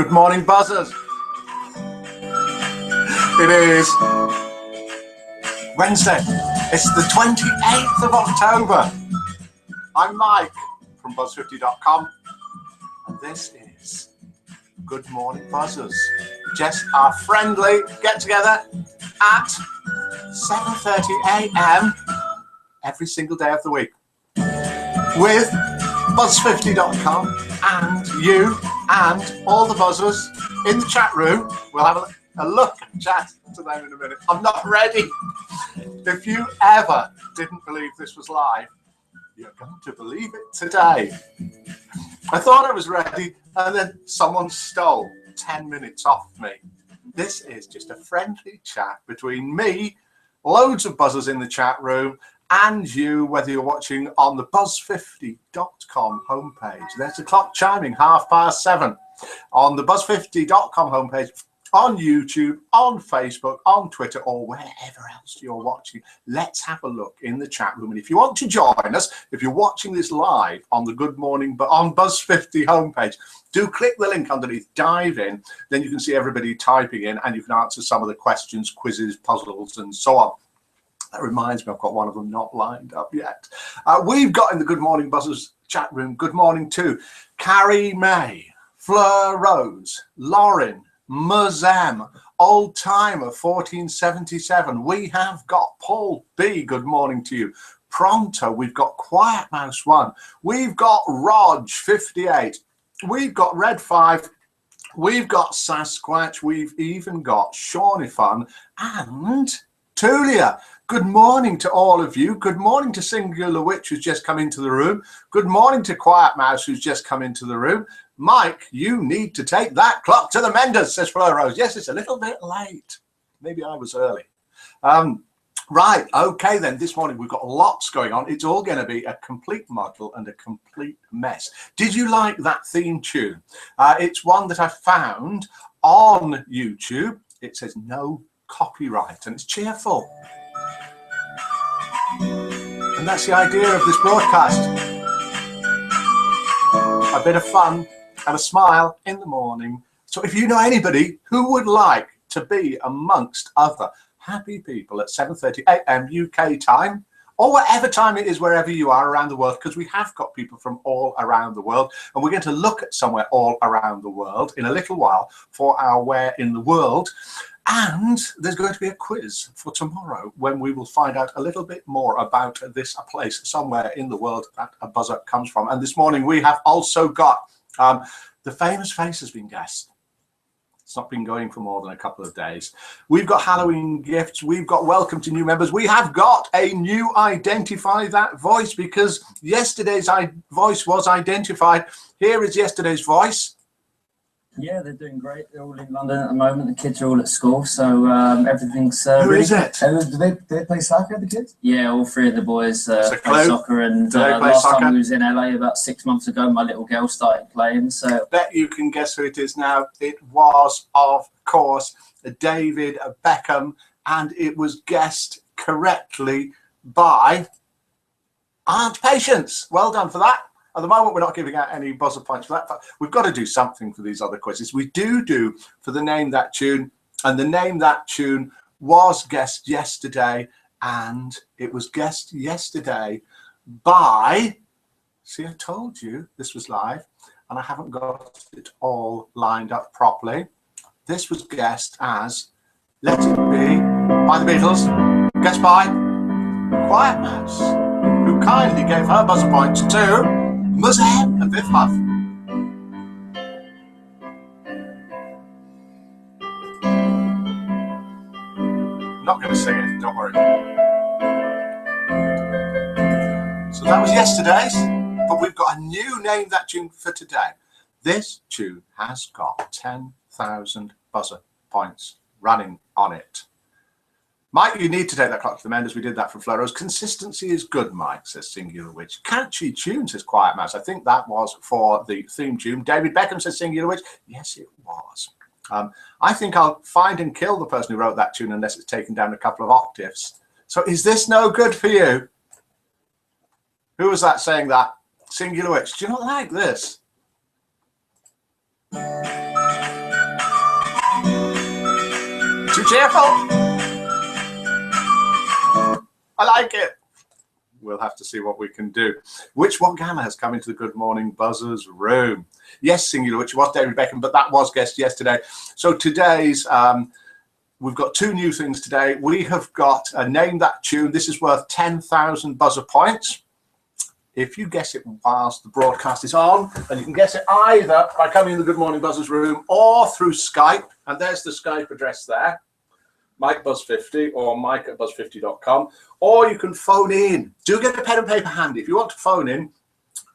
Good morning, buzzers. It is Wednesday. It's the 28th of October. I'm Mike from Buzz50.com, and this is Good Morning Buzzers. Just our friendly get-together at 7:30 a.m. every single day of the week with Buzz50.com and you and all the buzzers in the chat room. We'll have a look and chat to them in a minute. I'm not ready. If you ever didn't believe this was live, you're going to believe it today. I thought I was ready, and then someone stole 10 minutes off me. This is just a friendly chat between me, loads of buzzers in the chat room, and you, whether you're watching on the Buzz50.com homepage. There's the clock chiming 7:30 on the Buzz50.com homepage, on YouTube, on Facebook, on Twitter, or wherever else you're watching. Let's have a look in the chat room. And if you want to join us, if you're watching this live on the Good Morning, but on Buzz50 homepage, do click the link underneath, dive in, then you can see everybody typing in, and you can answer some of the questions, quizzes, puzzles, and so on. That reminds me, I've got one of them not lined up yet. We've got in the Good Morning Buzzers chat room, good morning to Carrie May, Fleur Rose, Lauren, Muzam, Old Timer 1477. We have got Paul B, good morning to you. Pronto, we've got Quiet Mouse 1. We've got Rog 58. We've got Red 5. We've got Sasquatch. We've even got Shawnee Fun and Tulia. Good morning to all of you. Good morning to Singular Witch, who's just come into the room. Good morning to Quiet Mouse, who's just come into the room. Mike, you need to take that clock to the menders, says Fleur Rose. Yes, it's a little bit late. Maybe I was early. Right, okay then. This morning we've got lots going on. It's all going to be a complete muddle and a complete mess. Did you like that theme tune? It's one that I found on YouTube. It says no copyright, and it's cheerful. And that's the idea of this broadcast. A bit of fun and a smile in the morning. So if you know anybody who would like to be amongst other happy people at 7:30 a.m. UK time, or whatever time it is wherever you are around the world, because we have got people from all around the world, and we're going to look at somewhere all around the world in a little while for our Where in the World. And there's going to be a quiz for tomorrow when we will find out a little bit more about this place somewhere in the world that a buzzer comes from. And this morning we have also got the famous face has been guessed. It's not been going for more than a couple of days. We've got Halloween gifts. We've got welcome to new members. We have got a new Identify That Voice, because yesterday's voice was identified. Here is yesterday's voice. Yeah, they're doing great. They're all in London at the moment. The kids are all at school, so everything's Who really... is it? Do they play soccer, the kids? Yeah, all three of the boys play soccer. And last time we was in LA about 6 months ago, my little girl started playing. So bet you can guess who it is now. It was, of course, David Beckham, and it was guessed correctly by Aunt Patience. Well done for that. At the moment, we're not giving out any buzzer points for that. We've got to do something for these other quizzes. We do for the Name That Tune, and the Name That Tune was guessed yesterday, and it was guessed yesterday by, see, I told you this was live, and I haven't got it all lined up properly. This was guessed as Let It Be by the Beatles, guessed by Quiet Mouse, who kindly gave her buzzer points to Muzam and Viv Huff. Not going to sing it, don't worry. So that was yesterday's, but we've got a new Name That Tune for today. This tune has got 10,000 buzzer points running on it. Mike, you need to take that clock to the menders. We did that for Fleur Rose. Consistency is good, Mike, says Singular Witch. Catchy tune, says Quiet Mouse. I think that was for the theme tune. David Beckham says Singular Witch. Yes, it was. I think I'll find and kill the person who wrote that tune unless it's taken down a couple of octaves. So is this no good for you? Who was that saying that? Singular Witch. Do you not like this? cheerful. I like it. We'll have to see what we can do. Which one Gamma has come into the Good Morning Buzzers room? Yes, singular, which was David Beckham, but that was guest yesterday. So today's, we've got two new things today. We have got a Name That Tune. This is worth 10,000 buzzer points. If you guess it whilst the broadcast is on, and you can guess it either by coming in the Good Morning Buzzers room or through Skype, and there's the Skype address there, MikeBuzz50 or mike@buzz50.com, or you can phone in. Do get a pen and paper handy. If you want to phone in,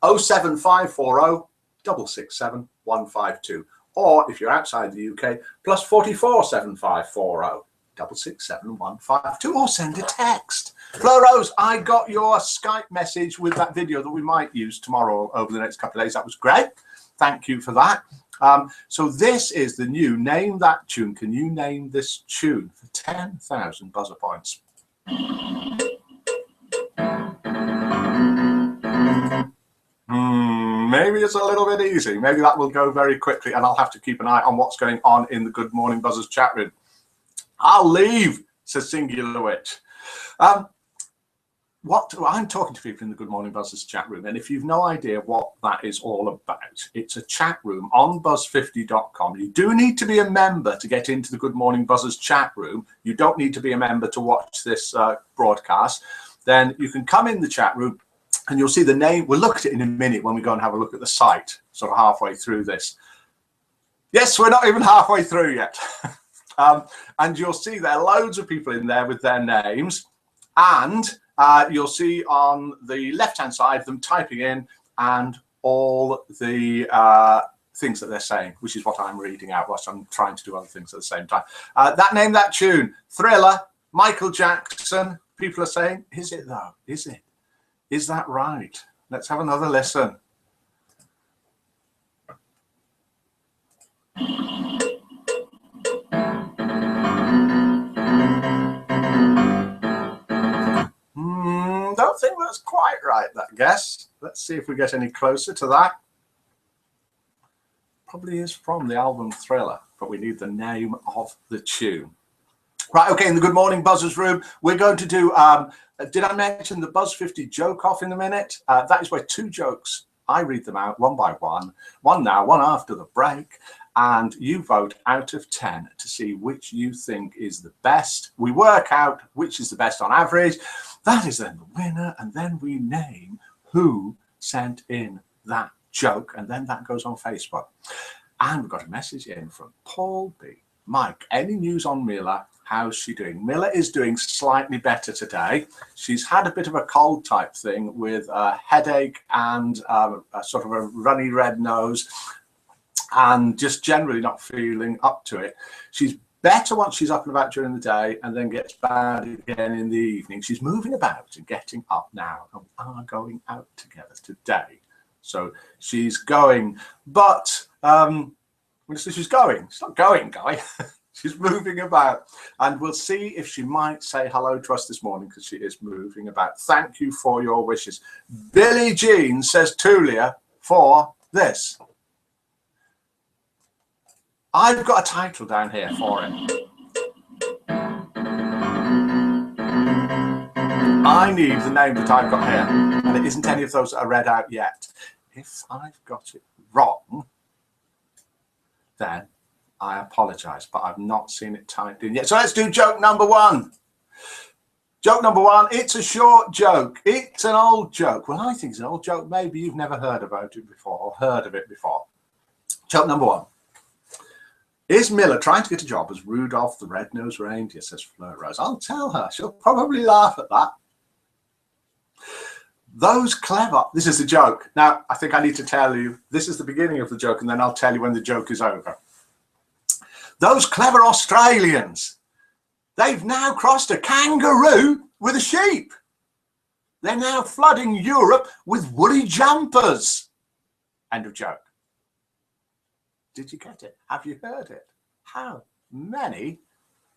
07540 667 152, or if you're outside the UK, +44 7540 667 152, or send a text. Flo Rose, I got your Skype message with that video that we might use tomorrow over the next couple of days. That was great. Thank you for that. So this is the new Name That Tune. Can you name this tune for 10,000 buzzer points? Maybe it's a little bit easy. Maybe that will go very quickly, and I'll have to keep an eye on what's going on in the Good Morning Buzzers chat room. I'll leave, says Singular Witch. I'm talking to people in the Good Morning Buzzers chat room, and if you've no idea what that is all about, it's a chat room on buzz50.com. You do need to be a member to get into the Good Morning Buzzers chat room. You don't need to be a member to watch this broadcast. Then you can come in the chat room and you'll see the name. We'll look at it in a minute when we go and have a look at the site, sort of halfway through this. Yes, we're not even halfway through yet. And you'll see there are loads of people in there with their names, and you'll see on the left-hand side them typing in and all the things that they're saying, which is what I'm reading out whilst I'm trying to do other things at the same time. That Name That Tune, Thriller, Michael Jackson. People are saying, is it though? Is it? Is that right? Let's have another listen. Don't think that's quite right, that guess. Let's see if we get any closer to that. Probably is from the album Thriller, but we need the name of the tune. Right, okay, in the Good Morning Buzzers room, we're going to do, did I mention the Buzz50 joke off in a minute? That is where two jokes, I read them out one by one now, one after the break, and you vote out of 10 to see which you think is the best. We work out which is the best on average. That is then the winner, and then we name who sent in that joke, and then that goes on Facebook. And we've got a message in from Paul B. Mike, any news on Mila? How's she doing? Mila is doing slightly better today. She's had a bit of a cold type thing with a headache and a sort of a runny red nose, and just generally not feeling up to it. She's better once she's up and about during the day, and then gets bad again in the evening. She's moving about and getting up now, and we are going out together today. So she's going, but when I say she's going, she's not going, guy. She's moving about, and we'll see if she might say hello to us this morning, because she is moving about. Thank you for your wishes. Billie Jean says Tulia for this. I've got a title down here for it. I need the name that I've got here, and it isn't any of those that are read out yet. If I've got it wrong, then I apologize, but I've not seen it typed in yet. So let's do joke number one. Joke number one, it's a short joke. It's an old joke. Well, I think it's an old joke. Maybe you've never heard about it before or heard of it before. Joke number one. Is Miller trying to get a job as Rudolph the Red-Nosed Reindeer, says Flirt Rose. I'll tell her. She'll probably laugh at that. Those clever... This is the joke. Now, I think I need to tell you, this is the beginning of the joke, and then I'll tell you when the joke is over. Those clever Australians, they've now crossed a kangaroo with a sheep. They're now flooding Europe with woolly jumpers. End of joke. Did you get it? Have you heard it? How many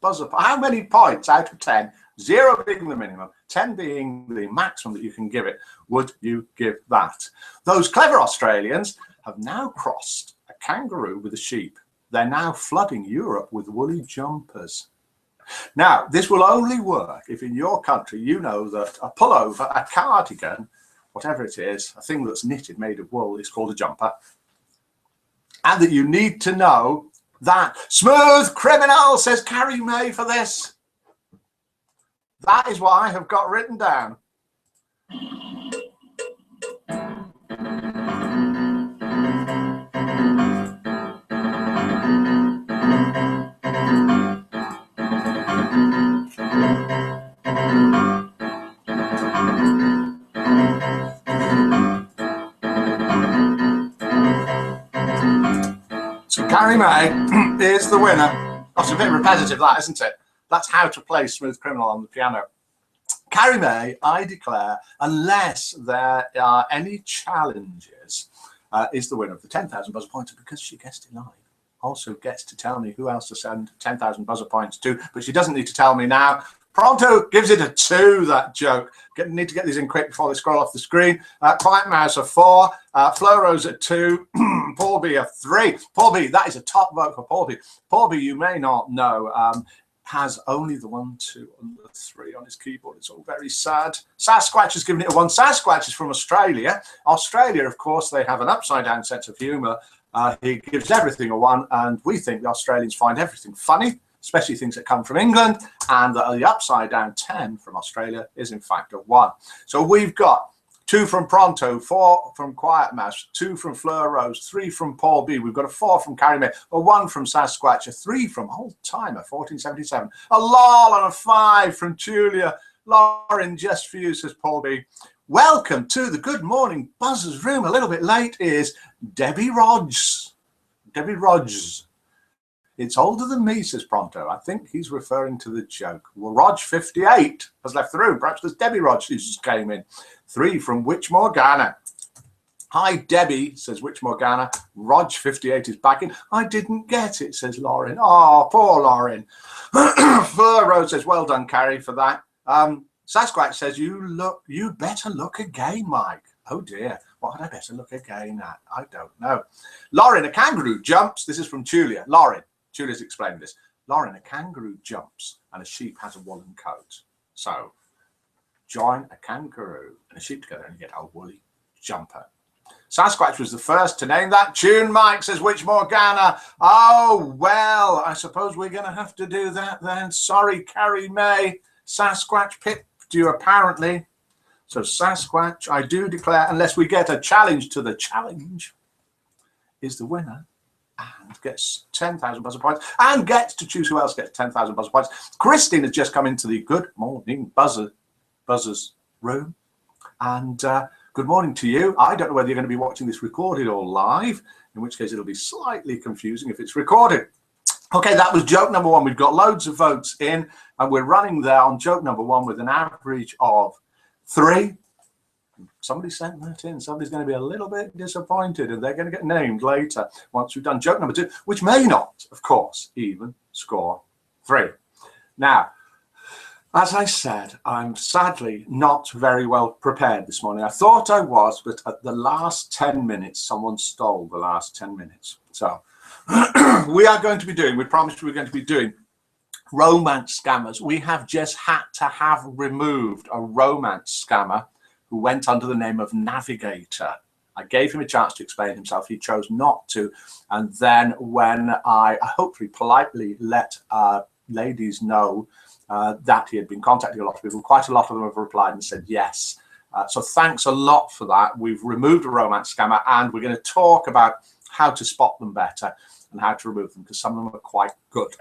points out of 10, 0 being the minimum, 10 being the maximum that you can give it, would you give that? Those clever Australians have now crossed a kangaroo with a sheep. They're now flooding Europe with woolly jumpers. Now, this will only work if in your country you know that a pullover, a cardigan, whatever it is, a thing that's knitted made of wool is called a jumper. And that you need to know that Smooth Criminal says Carrie May for this. That is what I have got written down. So Carrie May is the winner. That's a bit repetitive, that, isn't it? That's how to play Smooth Criminal on the piano. Carrie May, I declare, unless there are any challenges, is the winner of the 10,000 buzzer points, because she guessed it live. Also gets to tell me who else to send 10,000 buzzer points to, but she doesn't need to tell me now. Pronto gives it a 2, that joke. Need to get these in quick before they scroll off the screen. Quiet Mouse a 4, Flo Rose a 2, Paul B a 3. Paul B, that is a top vote for Paul B. Paul B, you may not know, has only the 1, 2, and the 3 on his keyboard. It's all very sad. Sasquatch has given it a 1. Sasquatch is from Australia. Australia, of course, they have an upside-down sense of humour. He gives everything a 1, and we think the Australians find everything funny, especially things that come from England, and the upside down 10 from Australia is in fact a 1. So we've got 2 from Pronto, 4 from Quiet Mouse, 2 from Fleur Rose, 3 from Paul B. We've got a 4 from Carrie May, a 1 from Sasquatch, a 3 from Old Timer 1477, a lol, and a 5 from Julia. Lauren, just for you, says Paul B. Welcome to the Good Morning Buzzers room. A little bit late is Debbie Rodgers. Debbie Rodgers. It's older than me, says Pronto. I think he's referring to the joke. Well, Rog58 has left the room. Perhaps there's Debbie Rog who just came in. 3 from Witch Morgana. Hi, Debbie, says Witch Morgana. Rog58 is back in. I didn't get it, says Lauren. Oh, poor Lauren. Fleur Rose says, well done, Carrie, for that. Sasquatch says, you better look again, Mike. Oh dear, what had I better look again at? I don't know. Lauren, a kangaroo jumps. This is from Julia. Julia's explained this. Lauren, a kangaroo jumps and a sheep has a woolen coat. So join a kangaroo and a sheep together and you get a woolly jumper. Sasquatch was the first to name that tune, Mike, says Witch Morgana. Oh, well, I suppose we're going to have to do that then. Sorry, Carrie May. Sasquatch picked you, apparently. So Sasquatch, I do declare, unless we get a challenge to the challenge, is the winner and gets 10,000 buzzer points and gets to choose who else gets 10,000 buzzer points. Christine has just come into the Good Morning Buzzers room. And good morning to you. I don't know whether you're going to be watching this recorded or live, in which case it'll be slightly confusing if it's recorded. Okay, that was joke number 1. We've got loads of votes in, and we're running there on joke number 1 with an average of 3. Somebody sent that in. Somebody's going to be a little bit disappointed, and they're going to get named later once we've done joke number 2, which may not, of course, even score 3. Now, as I said, I'm sadly not very well prepared this morning. I thought I was, but at the last 10 minutes, someone stole the last 10 minutes. So we are going to be doing, we promised we were going to be doing romance scammers. We have just had to have removed a romance scammer who went under the name of Navigator. I gave him a chance to explain himself. He chose not to. And then when I hopefully politely let ladies know that he had been contacting a lot of people, quite a lot of them have replied and said yes. So thanks a lot for that. We've removed a romance scammer, and we're going to talk about how to spot them better and how to remove them, because some of them are quite good.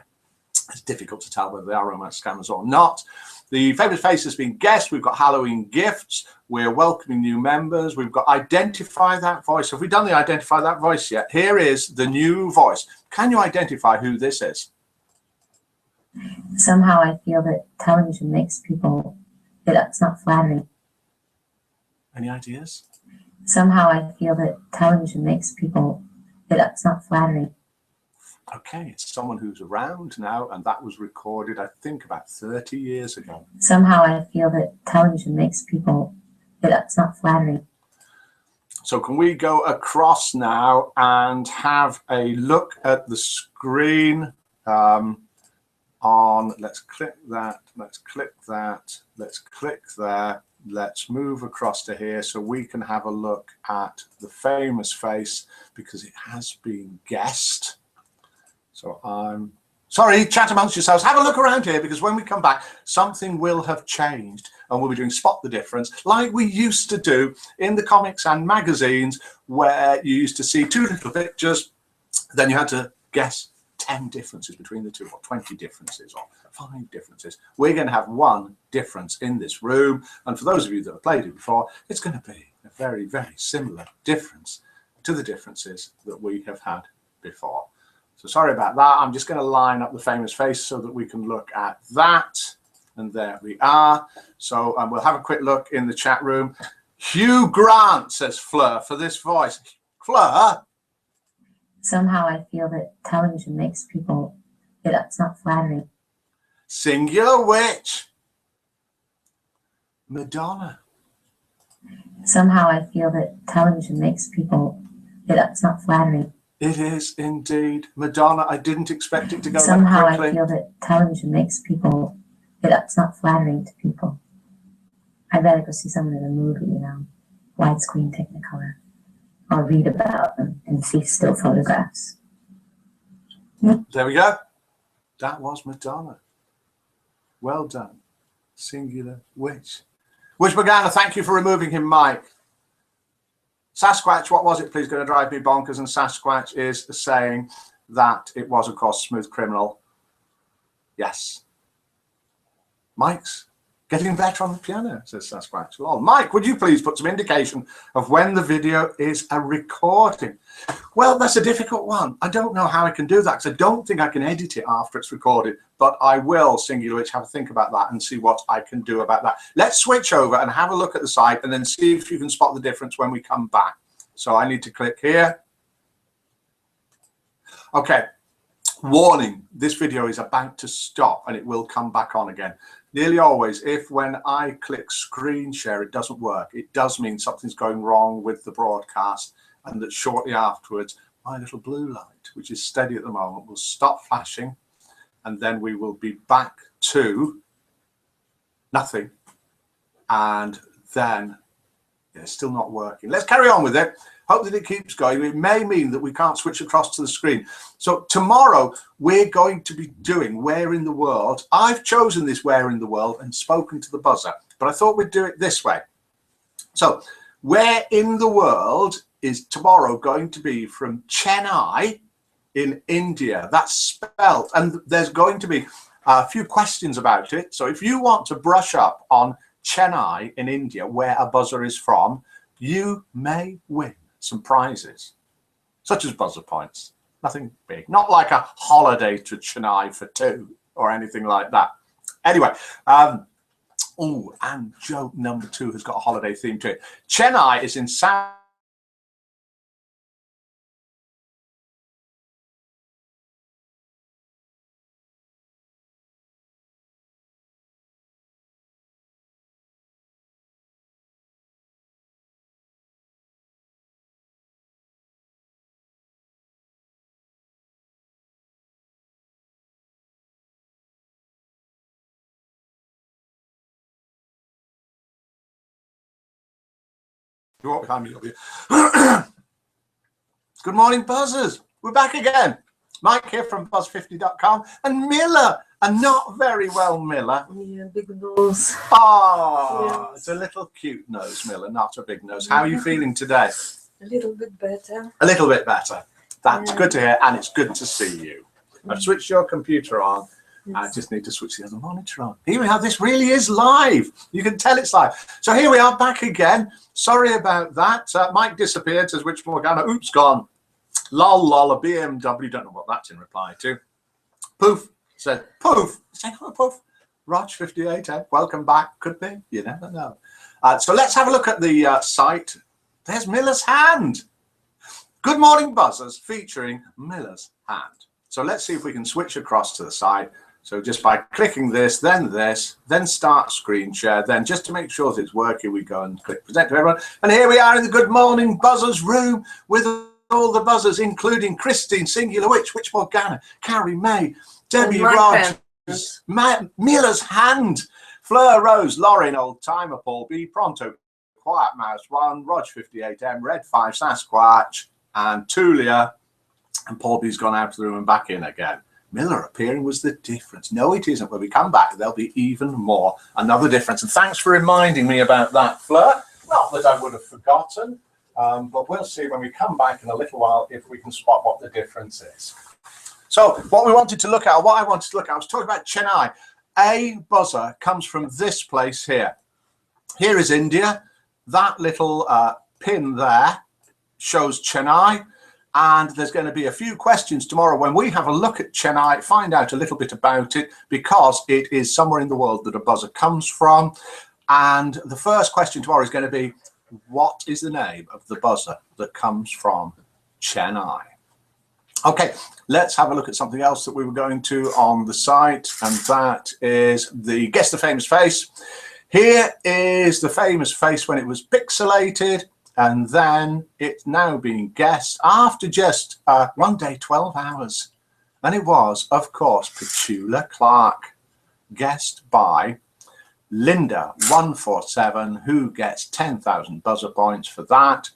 It's difficult to tell whether they are romance scammers or not. The famous face has been guessed. We've got Halloween gifts. We're welcoming new members. We've got Identify That Voice. Have we done the Identify That Voice yet? Here is the new voice. Can you identify who this is? Somehow I feel that television makes people, it's not flattering. Any ideas? Somehow I feel that television makes people, it's not flattering. Okay, it's someone who's around now, and that was recorded, I think, about 30 years ago. Somehow I feel that television makes people, it's not flattering. So can we go across now and have a look at the screen? on. Let's click that. Let's click that. Let's click there. Let's move across to here so we can have a look at the famous face because it has been guessed. So I'm sorry, chat amongst yourselves. Have a look around here because when we come back, something will have changed and we'll be doing Spot the Difference like we used to do in the comics and magazines where you used to see two little pictures, then you had to guess 10 differences between the two, or 20 differences, or 5 differences. We're going to have one difference in this room, and for those of you that have played it before, it's going to be a very, very similar difference to the differences that we have had before. So sorry about that. I'm just going to line up the famous face so that we can look at that, and there we are. So we'll have a quick look in the chat room. Hugh Grant, says Fleur, for this voice. Fleur? Somehow I feel that television makes people, it's not flattering. Singular which? Madonna. Somehow I feel that television makes people, it's not flattering. It is indeed Madonna. I didn't expect it to go Somehow that quickly. I feel that television makes people, it's not flattering to people. I'd rather go see someone in a movie, you know, widescreen Technicolor. I'll read about them and see still photographs. There we go. That was Madonna. Well done. Singular which? Which Morgana, thank you for removing him, Mike. Sasquatch, what was it? Please going to drive me bonkers. And Sasquatch is saying that it was, of course, Smooth Criminal. Yes. Mike's getting better on the piano, says Sasquatch. Lol. Mike, would you please put some indication of when the video is a recording? Well, that's a difficult one. I don't know how I can do that because I don't think I can edit it after it's recorded, but I will, Singular Witch, have a think about that and see what I can do about that. Let's switch over and have a look at the site and then see if you can spot the difference when we come back. So I need to click here. Okay. Warning, this video is about to stop and it will come back on again. Nearly always, if when I click screen share, it doesn't work, it does mean something's going wrong with the broadcast and that shortly afterwards, my little blue light, which is steady at the moment, will stop flashing and then we will be back to nothing. And then it's still not working. Let's carry on with it. Hope that it keeps going. It may mean that we can't switch across to the screen. So tomorrow we're going to be doing Where in the World. I've chosen this Where in the World and spoken to the buzzer, but I thought we'd do it this way. So Where in the World is tomorrow going to be from Chennai in India. That's spelled, and there's going to be a few questions about it. So if you want to brush up on Chennai in India, where a buzzer is from, you may win some prizes, such as buzzer points. Nothing big, not like a holiday to Chennai for 2 or anything like that. Anyway, oh, and joke number 2 has got a holiday theme to it. Chennai is in South. You walk behind me, you'll be... Good morning, buzzers. We're back again. Mike here from buzz50.com and Miller, and not very well Miller. Yeah, big nose. Oh, Yes. It's a little cute nose, Miller, not a big nose. How are you feeling today? A little bit better. A little bit better. That's Yeah. good to hear, and it's good to see you. I've switched your computer on. I Yes. just need to switch the other monitor on. Here we are. This really is live. You can tell it's live. So here we are back again. Sorry about that. Mike disappeared, says Witch Morgana. Oops, gone. Lol, a BMW. Don't know what that's in reply to. Poof said, poof. Say hello, poof. Rog58, welcome back. Could be. You never know. So let's have a look at the site. There's Miller's hand. Good morning, buzzers, featuring Miller's hand. So let's see if we can switch across to the side. So just by clicking this, then start screen share, then just to make sure that it's working, we go and click present to everyone. And here we are in the Good Morning Buzzers room with all the buzzers, including Christine, Singular Witch, Witch Morgana, Carrie May, Debbie, And Mike Rog, Penn. Miller's hand. Fleur, Rose, Lauren, Old Timer, Paul B, Pronto, Quiet Mouse 1, Rog 58M, Red 5, Sasquatch, and Tulia. And Paul B's gone out of the room and back in again. Miller appearing was the difference. No, it isn't. When we come back, there'll be even more. Another difference. And thanks for reminding me about that, Fleur. Not that I would have forgotten, but we'll see when we come back in a little while if we can spot what the difference is. So what we wanted to look at, or what I wanted to look at, I was talking about Chennai. A buzzer comes from this place here. Here is India. That little pin there shows Chennai. And there's going to be a few questions tomorrow when we have a look at Chennai, find out a little bit about it, because it is somewhere in the world that a buzzer comes from. And the first question tomorrow is going to be, what is the name of the buzzer that comes from Chennai? Okay, let's have a look at something else that we were going to on the site, and that is the Guess the Famous Face. Here is the famous face when it was pixelated, and then it's now being guessed after just 1 day, 12 hours. And it was, of course, Petula Clark, guessed by Linda147, who gets 10,000 buzzer points for that.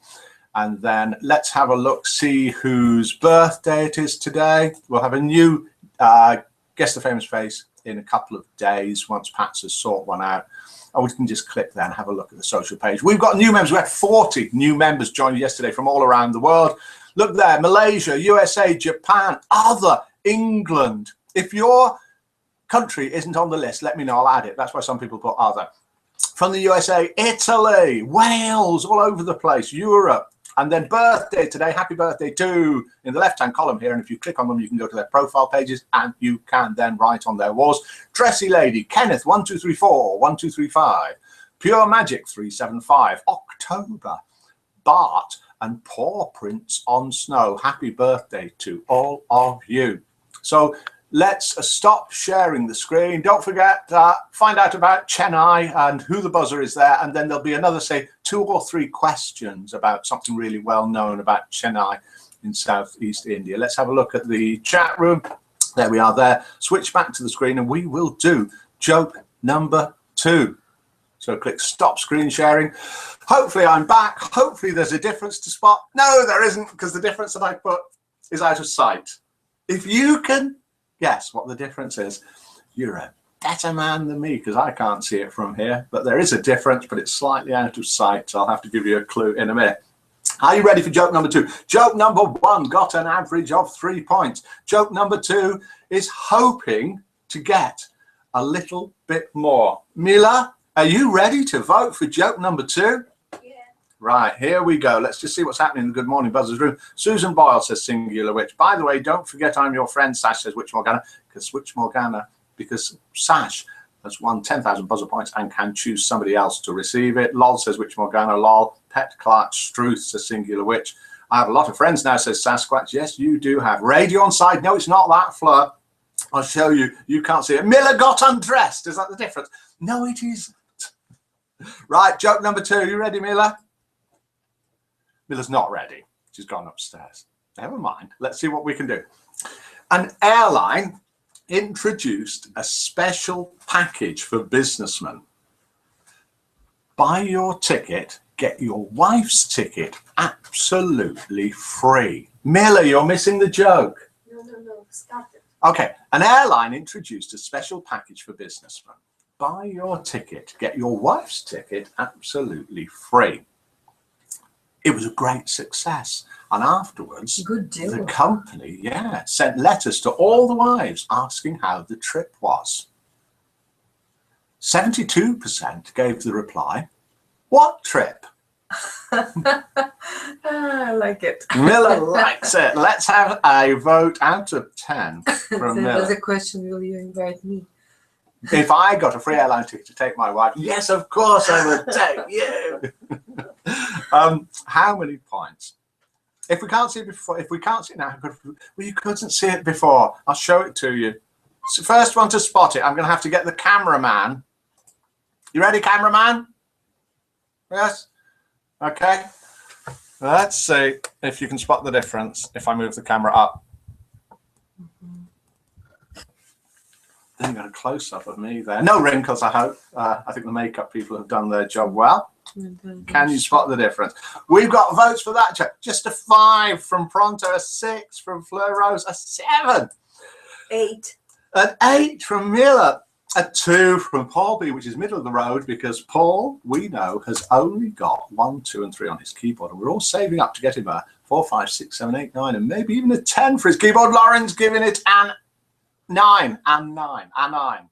And then let's have a look, see whose birthday it is today. We'll have a new Guess the Famous Face in a couple of days once Pat's has sorted one out. And we can just click there and have a look at the social page. We've got new members. We had 40 new members join yesterday from all around the world. Look there, Malaysia, USA, Japan, other, England. If your country isn't on the list, let me know, I'll add it. That's why some people put other. From the USA, Italy, Wales, all over the place, Europe. And then birthday today, happy birthday to, in the left-hand column here, and if you click on them, you can go to their profile pages, and you can then write on their walls. Dressy Lady, Kenneth, 1234, 1235, Pure Magic, 375, October, Bart, and Paw Prints on Snow. Happy birthday to all of you. So let's stop sharing the screen. Don't forget, find out about Chennai and who the buzzer is there. And then there'll be another, say, 2 or 3 questions about something really well known about Chennai in Southeast India. Let's have a look at the chat room. There we are there. Switch back to the screen and we will do joke number 2. So click stop screen sharing. Hopefully I'm back. Hopefully there's a difference to spot. No, there isn't, because the difference that I put is out of sight. If you can guess what the difference is, you're a better man than me, because I can't see it from here. But there is a difference, but it's slightly out of sight, so I'll have to give you a clue in a minute. Are you ready for joke number 2? Joke number 1 got an average of 3 points. Joke number 2 is hoping to get a little bit more. Mila, are you ready to vote for joke number 2? Right, here we go. Let's just see what's happening in the Good Morning Buzzers room. Susan Boyle says Singular Witch. By the way, don't forget I'm your friend, Sash, says Witch Morgana, because Sash has won 10,000 buzzer points and can choose somebody else to receive it. Lol says Witch Morgana. Lol. Pet Clark Struth says Singular Witch. I have a lot of friends now, says Sasquatch. Yes, you do have. Radio on side. No, it's not that, Fleur. I'll show you. You can't see it. Miller got undressed. Is that the difference? No, it isn't. Right, joke number 2. You ready, Miller? Miller's not ready. She's gone upstairs. Never mind. Let's see what we can do. An airline introduced a special package for businessmen. Buy your ticket, get your wife's ticket absolutely free. Miller, you're missing the joke. No, start it. Okay. An airline introduced a special package for businessmen. Buy your ticket, get your wife's ticket absolutely free. It was a great success. And afterwards, Good deal. the company, sent letters to all the wives asking how the trip was. 72% gave the reply, what trip? I like it. Miller likes it. Let's have a vote out of 10 from There was Miller. a question, will you invite me? If I got a free airline ticket to take my wife, yes, of course I would take you. How many points? If we can't see it before, if we can't see it now, well, you couldn't see it before. I'll show it to you. So first one to spot it, I'm going to have to get the cameraman. You ready, cameraman? Yes? Okay. Let's see if you can spot the difference if I move the camera up. Then you got a close-up of me there. No wrinkles, I hope. I think the makeup people have done their job well. Can you spot the difference? We've got votes for that check. Just a 5 from Pronto, a 6 from Fleur Rose, a 7. 8. An 8 from Miller, a 2 from Paul B, which is middle of the road because Paul, we know, has only got 1, 2, and 3 on his keyboard. And we're all saving up to get him a 4, 5, 6, 7, 8, 9, and maybe even a 10 for his keyboard. Lauren's giving it an 9 and 9 and 9.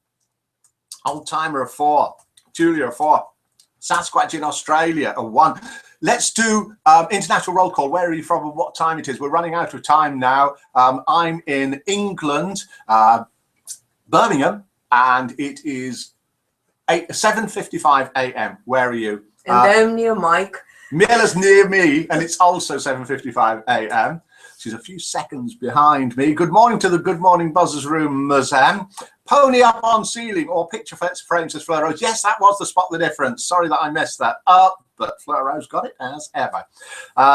Old Timer, a 4. Julia, a 4. Sasquatch in Australia, a 1. Let's do international roll call. Where are you from and what time it is? We're running out of time now. I'm in England, Birmingham, and it is 7:55 a.m. Where are you? And I'm near Mike. Mila's near me, and it's also 7:55 a.m. She's a few seconds behind me. Good morning to the Good Morning Buzzers room, Mazam. Pony up on ceiling or picture frames, says Fleur Rose. Yes, that was the spot the difference. Sorry that I messed that up, but Fleur Rose got it as ever.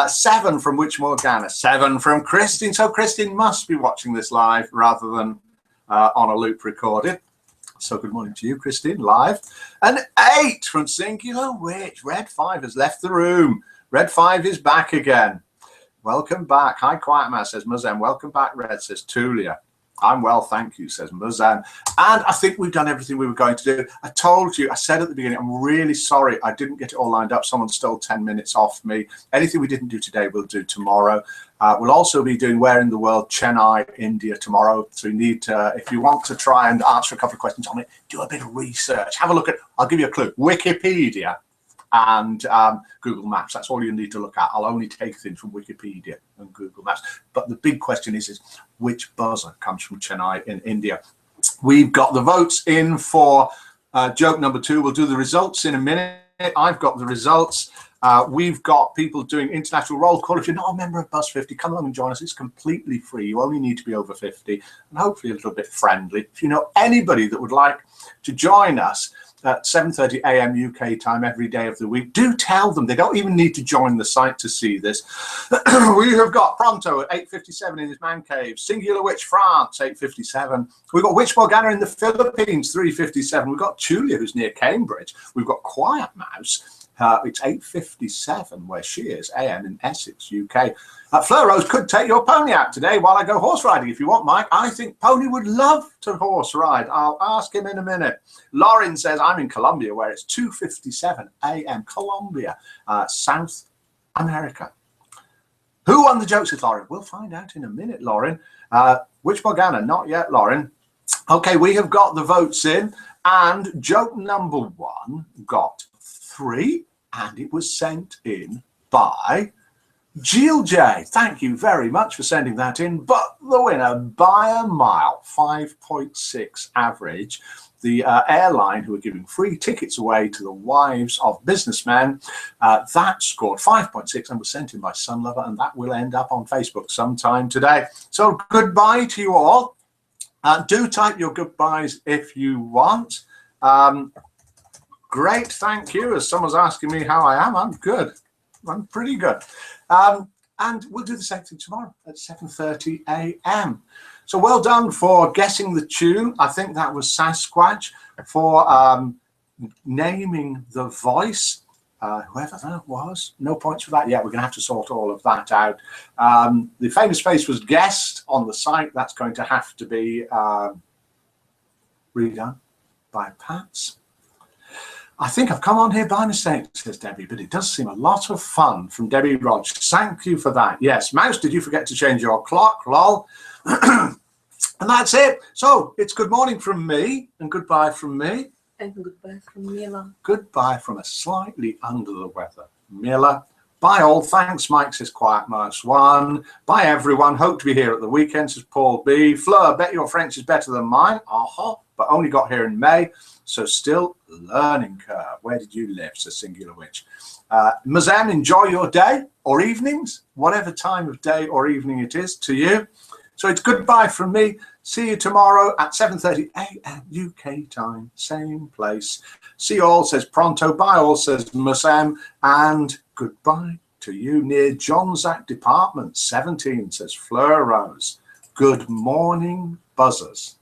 7 from Witch Morgana, 7 from Christine. So Christine must be watching this live rather than on a loop recorded. So good morning to you, Christine, live. An 8 from Singular Witch. Red 5 has left the room. Red 5 is back again. Welcome back. Hi, Quiet Man, says Muzan. Welcome back, Red, says Tulia. I'm well, thank you, says Muzan. And I think we've done everything we were going to do. I told you, I said at the beginning, I'm really sorry I didn't get it all lined up. Someone stole 10 minutes off me. Anything we didn't do today, we'll do tomorrow. We'll also be doing Where in the World, Chennai, India tomorrow. So you need to, if you want to try and answer a couple of questions on it, do a bit of research. Have a look at, I'll give you a clue, Wikipedia and Google Maps. That's all you need to look at. I'll only take things from Wikipedia and Google Maps. But the big question is which buzzer comes from Chennai in India? We've got the votes in for joke number 2. We'll do the results in a minute. I've got the results. We've got people doing international roll call. If you're not a member of Buzz 50, come along and join us. It's completely free. You only need to be over 50 and hopefully a little bit friendly. If you know anybody that would like to join us at 7:30 a.m. UK time every day of the week, do tell them. They don't even need to join the site to see this. We have got Pronto at 8:57 in his man cave. Singular Witch France, 8:57. We've got Witch Morgana in the Philippines, 3:57. We've got Julia, who's near Cambridge. We've got Quiet Mouse. It's 8:57 where she is, AM in Essex, UK. Fleur Rose could take your pony out today while I go horse riding if you want, Mike. I think Pony would love to horse ride. I'll ask him in a minute. Lauren says, I'm in Colombia where it's 2:57 AM, Colombia, South America. Who won the joke, says Lauren? We'll find out in a minute, Lauren. Witch Morgana, not yet, Lauren. Okay, we have got the votes in, and joke number 1 got 3, and it was sent in by Jill J. Thank you very much for sending that in. But the winner by a mile, 5.6 average. The airline who are giving free tickets away to the wives of businessmen, that scored 5.6 and was sent in by Sunlover, and that will end up on Facebook sometime today. So goodbye to you all. Do type your goodbyes if you want. Great, thank you. As someone's asking me how I am, I'm good. I'm pretty good. And we'll do the same thing tomorrow at 7:30 a.m. So well done for guessing the tune. I think that was Sasquatch, for naming the voice. Whoever that was, no points for that yet. We're going to have to sort all of that out. The famous face was guessed on the site. That's going to have to be redone by Pats. I think I've come on here by mistake, says Debbie, but it does seem a lot of fun from Debbie Rogers. Thank you for that. Yes, Mouse, did you forget to change your clock? Lol. And that's it. So it's good morning from me and goodbye from me. And goodbye from Mila. Goodbye from a slightly under the weather Mila. Bye all. Thanks, Mike, says Quiet Mouse 1. Bye, everyone. Hope to be here at the weekend, says Paul B. Fleur, bet your French is better than mine. But only got here in May. So still learning curve. Where did you live, says Singular Witch. Mazam, enjoy your day or evenings, whatever time of day or evening it is to you. So it's goodbye from me. See you tomorrow at 7:30 a.m. UK time, same place. See you all, says Pronto. Bye all, says Mazam. And goodbye to you near John Zack Department 17, says Fleur Rose. Good morning, buzzers.